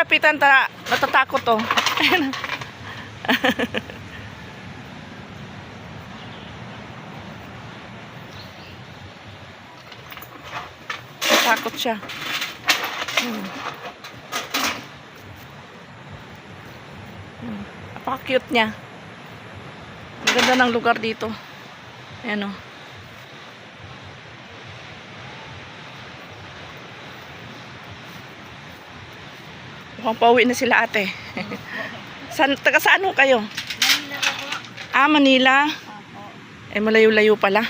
lapitan natatakot oh. Takot siya. Napaka-cute niya. Ang ganda ng lugar dito. Ayan o. Mukhang pauwi na sila ate. Taga saan ho kayo? Manila po. Ah, Manila. Opo. Eh, malayo-layo pala.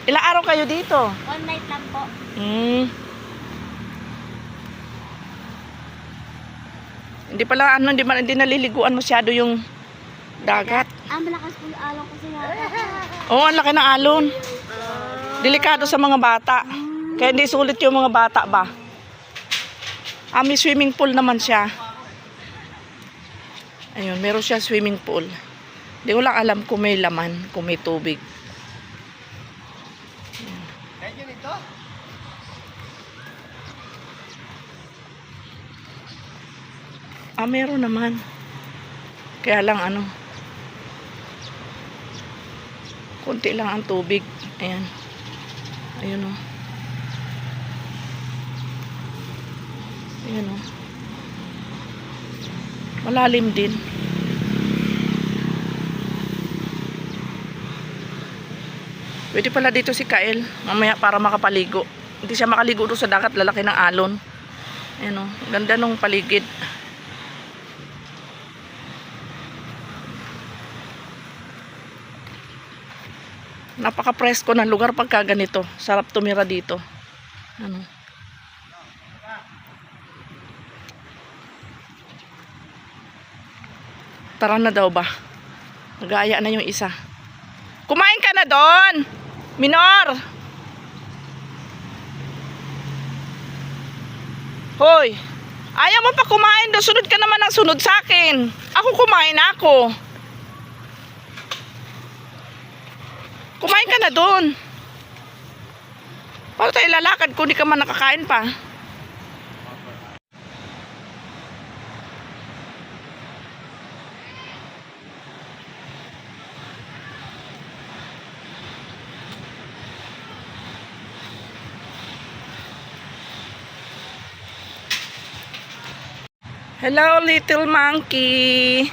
Ilang araw kayo dito? One night lang po. Hindi naliliguan masyado yung dagat. Malakas po yung alon kasi nga. Oo, ang laki ng alon. Delikado sa mga bata. Kaya hindi sulit yung mga bata ba? May swimming pool naman siya. Ayun, meron siya swimming pool. Hindi ko lang alam kung may laman, kung may tubig. Meron naman. Kaya lang konti lang ang tubig. Ayan. Ayun o. Ayan o. Malalim din. Pwede pala dito si Kael. Mamaya para makapaligo. Hindi siya makaligo doon sa dagat. Lalaki ng alon. Ayan o. Ganda nung paligid. Napaka-presko ng lugar pagka ganito. Sarap tumira dito. Tara na daw ba? Nag-aaya na yung isa. Kumain ka na doon! Minor! Hoy! Ayaw mo pa kumain doon. Sunod ka naman ang sunod sa akin. Ako kumain ako. Kumain ka na doon. Paano tayo lalakad kung di ka man nakakain pa? Hello, little monkey.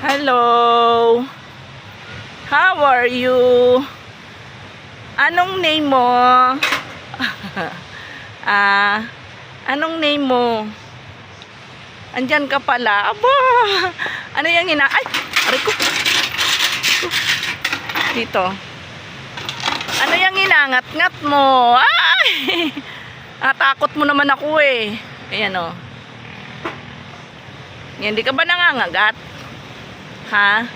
Hello. How are you? Anong name mo? Anong name mo? Andyan ka pala. Aba! Ano yung ay! Aray ko! Dito. Ano yung inangat-ngat mo? Ay! Natakot mo naman ako eh. Ayan o. Yan, di ka ba nangangagat? Ha?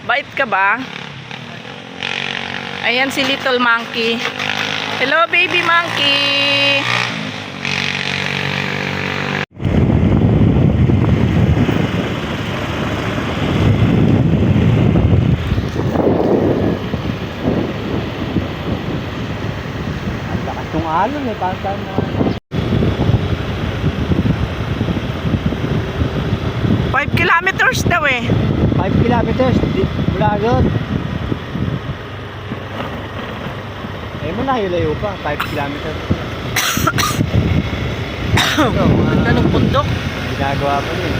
Bait ka ba? Ayan si little monkey. Hello baby monkey. Ang lakas ng alon eh. Parang na 5 kilometers daw eh. 5 kilometers mula doon. Eh mo layo pa 5 kilometers. Ganda ng bundok. Ginagawa pa yun.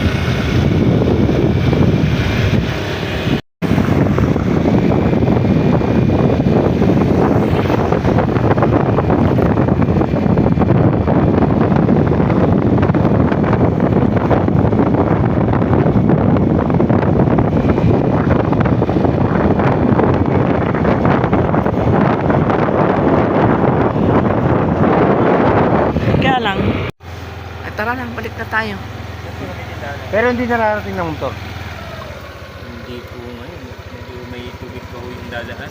Tara na, balik na tayo. Pero hindi nararating ng motor. Hindi po ngayon. Medyo may tubig pa ho yung dadaan.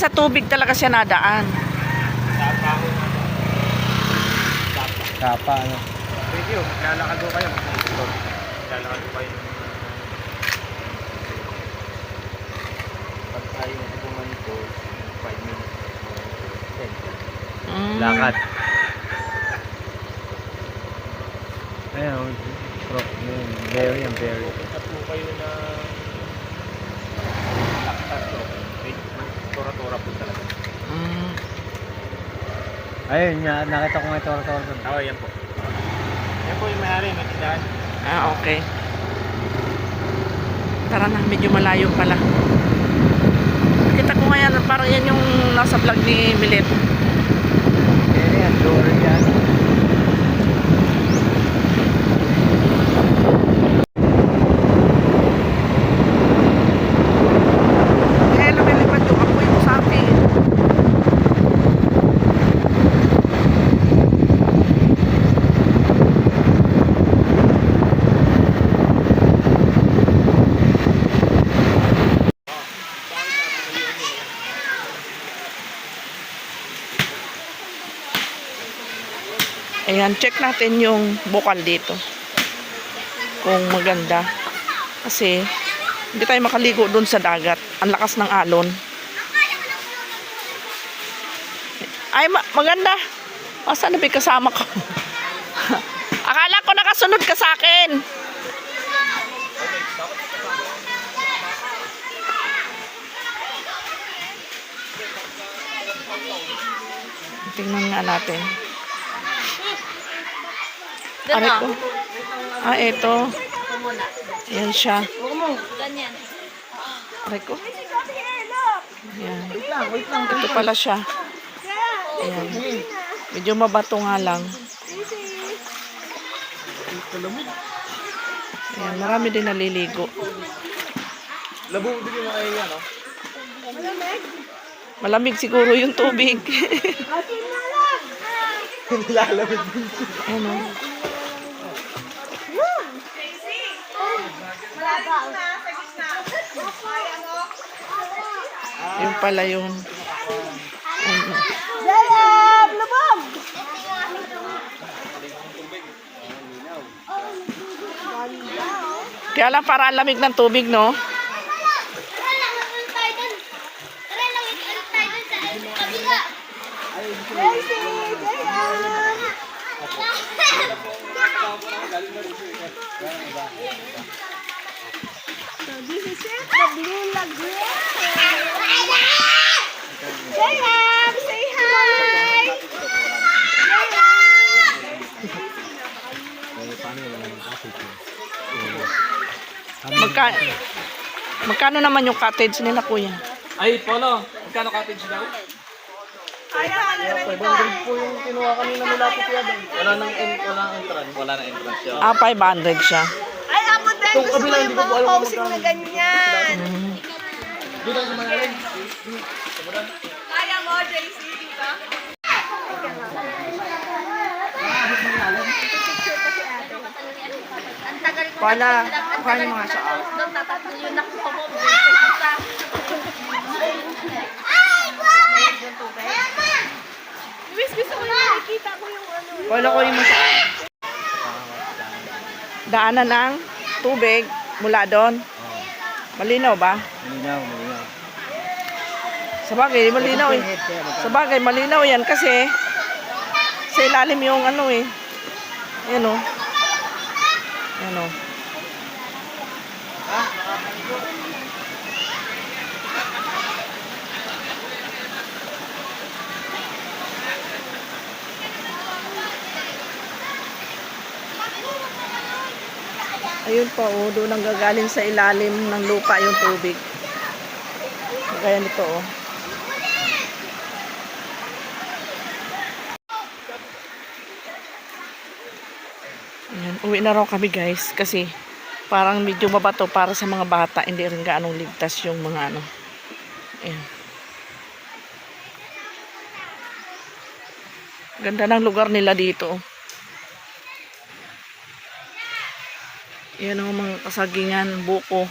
Sa tubig talaga siya nadaan. Tapa ho na. Kapa ano. Pwede ho, maglalakad ho kayo. Maglalakad ho kayo. Pag tayo pumungan po, 5 minutes. 10. Lakad. Ayan, berry yan, berry. Punta po kayo na Laktas to. May tora-tora po talaga. Ayun, nakita ko nga ito. Oo, yan po. Yan po yung may-ari, may tindahan. Ah, okay. Tara na, medyo malayo pala. Nakita ko nga yan, parang yan yung nasa vlog ni Milet. Ayan, dory yan. Eh, lumilipad yung apoy mo sa akin. Ayan, check natin yung bukal dito. Kung maganda. Kasi, hindi tayo makaligo doon sa dagat. Ang lakas ng alon. Ay, maganda. Saan na ba yung kasama ko? Akala ko nakasunod ka sa akin. Tingnan nga natin. Aray ko. Ah, ito. Ayan siya. Ganyan. Aray ko. Ayan. Ito pala siya. Ayan. Medyo mabato nga lang. Ayan, marami din naliligo. Labong din yung mga yan, no? Malamig siguro yung tubig. Nilalamig din. Ano? Yung pala yung kaya lang para ang lamig ng tubig, no? Tara lang, ulit tayo dun. Tara lang, ulit tayo dun sa kabila. So this is it, the Blue Lagoon. Jayab, say hi. Magkano naman yung cottage nila, kuya? Ay, Polo, magkano cottage daw? 500 po yung kinuha kanina nila po kaya doon. Wala nang entrance. Wala nang entrance siya. Ah, 500 siya. Ay, ako din. Itong kabila, hindi ko po alam kung magkano. Ganyan. Doon ang sumanalin. Kaya mo, JC, dito? Ang tagal ko Wala. Ang Kuhanin mo nga siya. Doon tatatayon ako mo. Luis, gusto ko yung nakikita ko yung ano. Wala ko yung daanan ng tubig mula doon. Malinaw ba? Malinaw. Sabagay, malinaw eh. Sabagay, malinaw yan kasi sa ilalim yung ano eh. Ayan o. Ayan o. Ayun pa oh, doon ang gagaling sa ilalim ng lupa yung tubig. Gaya nito oh. Ayan, uwi na raw kami guys kasi parang medyo mabato para sa mga bata, hindi rin gaanong ligtas yung mga ano. Ayan. Ganda ng lugar nila dito oh. Ayan o, mga kasagingan, buko.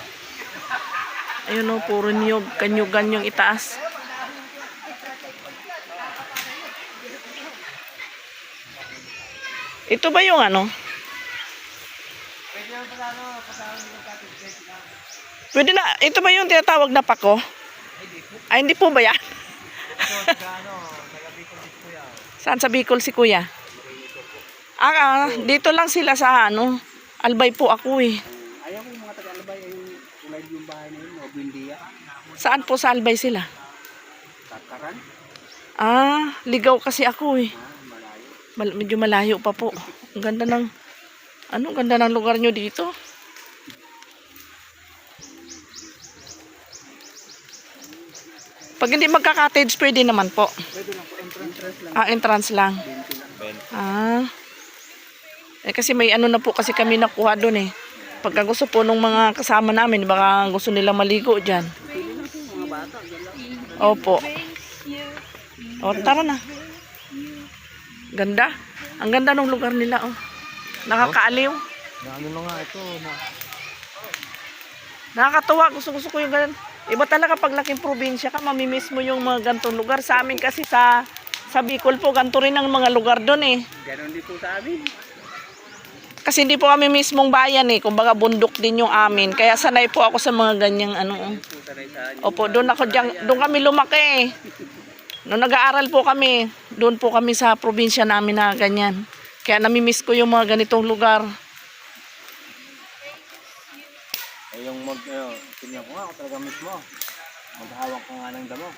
Ayan o, puro niyog, kanyugan yung itaas. Ito ba yung ano? Pwede na, ito ba yung tinatawag na pako? Ay, hindi po ba yan? Saan sa Bicol si kuya? Dito lang sila sa Albay po ako eh. Ayaw ko yung mga taga-albay, yung tulad yung bahay na yun, o Bindia, Saan po sa Albay sila? Tataran, Ligaw kasi ako eh. malayo. Medyo malayo pa po. Ang ganda ng, ganda ng lugar nyo dito. Pag hindi magka-cottage, pwede naman po. Pwede lang po, entrance lang. Entrance lang. 20 lang. Kasi may na po kasi kami nakuha doon eh. Pagka gusto po nung mga kasama namin, baka gusto nilang maligo dyan. Pili lang po, mga bata, dyan lang. Opo. O, tara na. Ganda. Ang ganda ng lugar nila, oh. Nakakaaliw. Ano na nga ito, Nakakatuwa. Gusto ko yung ganun. Iba talaga pag laking probinsya ka, mamimiss mo yung mga gantong lugar. Sa amin kasi sa Bicol po, ganito rin ang mga lugar doon eh. Ganon din po sa amin. Kasi hindi po kami mismong bayan eh. Kumbaga bundok din yung amin. Kaya sanay po ako sa mga ganyang Opo, doon kami lumaki eh. Noong nag-aaral po kami, doon po kami sa probinsya namin na ganyan. Kaya namimiss ko yung mga ganitong lugar. Yung tingnan ko nga, ako talaga mismo. Maghawak ko nga ng damo.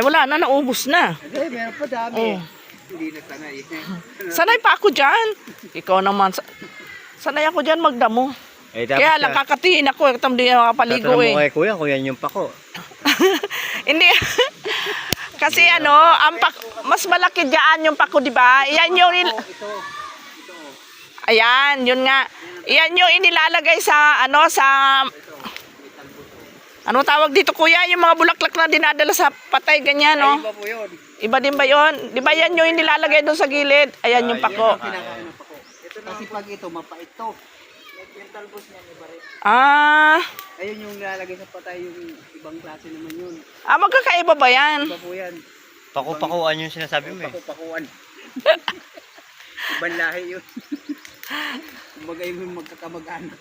Wala na, naubos na. Hindi, meron pa dami. Oh. Hindi na sanay. Sanay pa ako dyan. Ikaw naman. Sanay ako dyan magdamo. Kaya lang kakatiin ako. Hindi ako kapaligo eh. kay kuya yung pako. Hindi. Kasi mas malaki dyan yung pako, di ba? Yan yung Ayan, yun nga. Yan yung inilalagay sa ano tawag dito kuya? Yung mga bulaklak na dinadala sa patay, ganyan, no? Iba po yun. Iba din ba yun? Di ba yan yung inilalagay doon sa gilid? Ayan yung pako. Kinakain ng pako. Kasi pag ito, mapait to. Yung talbos niya, iba rin. Ayun yung nilalagay sa patay, yung ibang klase naman yun. Magkakaiba ba yan? Iba po yan. Paku-pakuan yung sinasabi mo eh. Paku-pakuan. Ibang lahi yun. Kumbaga yung magkakamag-anak.